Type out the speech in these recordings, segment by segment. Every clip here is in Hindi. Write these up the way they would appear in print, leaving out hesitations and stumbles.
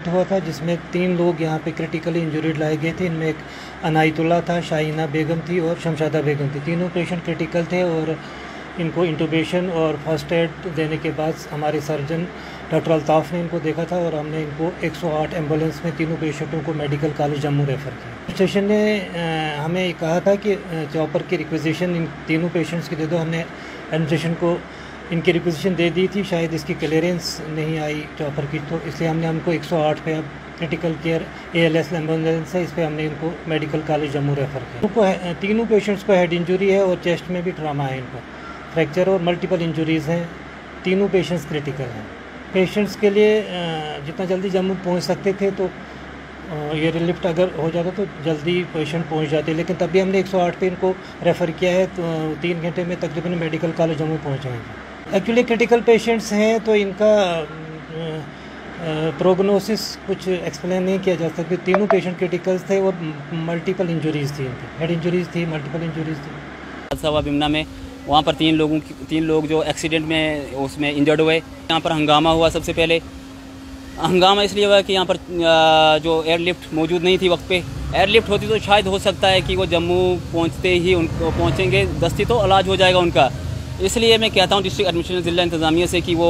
हुआ था जिसमें 3 लोग यहाँ पे क्रिटिकली इंजर्ड लाए गए थे। इनमें एक अनायतुल्ला था, शाहीना बेगम थी और शमशादा बेगम थी। तीनों पेशेंट क्रिटिकल थे और इनको इंटूबेशन और फर्स्ट एड देने के बाद हमारे सर्जन डॉक्टर अल्ताफ़ ने इनको देखा था और हमने इनको 108 एम्बुलेंस में तीनों पेशेंटों को मेडिकल कॉलेज जम्मू रेफ़र किया। स्टेशन ने हमें कहा था कि चॉपर की रिक्वेजिशन इन तीनों पेशेंट्स की दे दो। हमने एडमिनिस्ट्रेशन को इनकी रिक्वेजिशन दे दी थी, शायद इसकी क्लियरेंस नहीं आई चॉपर की, तो इसलिए हमने हमको 108 पे अब क्रिटिकल केयर ALS एम्बुलेंस है, इस पर हमने इनको मेडिकल कॉलेज जम्मू रेफ़र किया। उनको तीनों पेशेंट्स को हेड इंजरी है और चेस्ट में भी ट्रामा है, इनको फ्रैक्चर और मल्टीपल इंजरीज़ हैं। तीनों पेशेंट्स क्रिटिकल हैं। पेशेंट्स के लिए जितना जल्दी जम्मू पहुंच सकते थे तो ये लिफ्ट अगर हो जाता तो जल्दी पेशेंट पहुंच जाते, लेकिन तब भी हमने 108 पे इनको रेफ़र किया है, तो 3 घंटे में तकरीबन मेडिकल कॉलेज जम्मू पहुँच जाएंगे। एक्चुअली क्रिटिकल पेशेंट्स हैं तो इनका प्रोग्नोसिस कुछ एक्सप्लेन नहीं किया जा सकता। तीनों पेशेंट क्रिटिकल्स थे और मल्टीपल इंजरीज़ थी, इनकी हेड इंजरीज़ थी, मल्टीपल इंजरीज़ थी। हादसा हुआ बिमना में, वहाँ पर 3 लोग जो एक्सीडेंट में उसमें इंजर्ड हुए। यहाँ पर हंगामा हुआ। सबसे पहले हंगामा इसलिए हुआ कि यहाँ पर जो एयरलिफ्ट मौजूद नहीं थी वक्त पे। एयरलिफ्ट होती तो शायद हो सकता है कि वो जम्मू पहुँचते ही उनको पहुँचेंगे, दस्ती तो इलाज हो जाएगा उनका। इसलिए मैं कहता हूँ डिस्ट्रिक्ट एडमिनिस्ट्रेशन ज़िला इंतज़ामिया से कि वो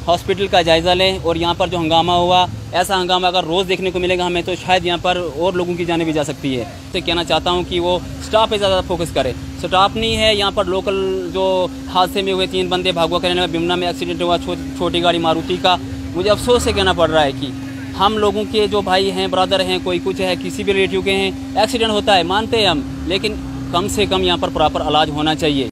हॉस्पिटल का जायज़ा लें और यहाँ पर जो हंगामा हुआ, ऐसा हंगामा अगर रोज़ देखने को मिलेगा हमें तो शायद यहाँ पर और लोगों की जानें भी जा सकती है। तो कहना चाहता हूँ कि वो स्टाफ पे ज़्यादा फोकस करे। स्टाफ नहीं है यहाँ पर। लोकल जो हादसे में हुए 3 बंदे भागवा करने में बिमना में एक्सीडेंट हुआ छोटी गाड़ी मारुति का, मुझे अफसोस से कहना पड़ रहा है कि हम लोगों के जो भाई हैं, ब्रदर हैं, कोई कुछ है, किसी भी रिलेटिव के हैं, एक्सीडेंट होता है, मानते हैं हम, लेकिन कम से कम यहाँ पर प्रॉपर इलाज होना चाहिए।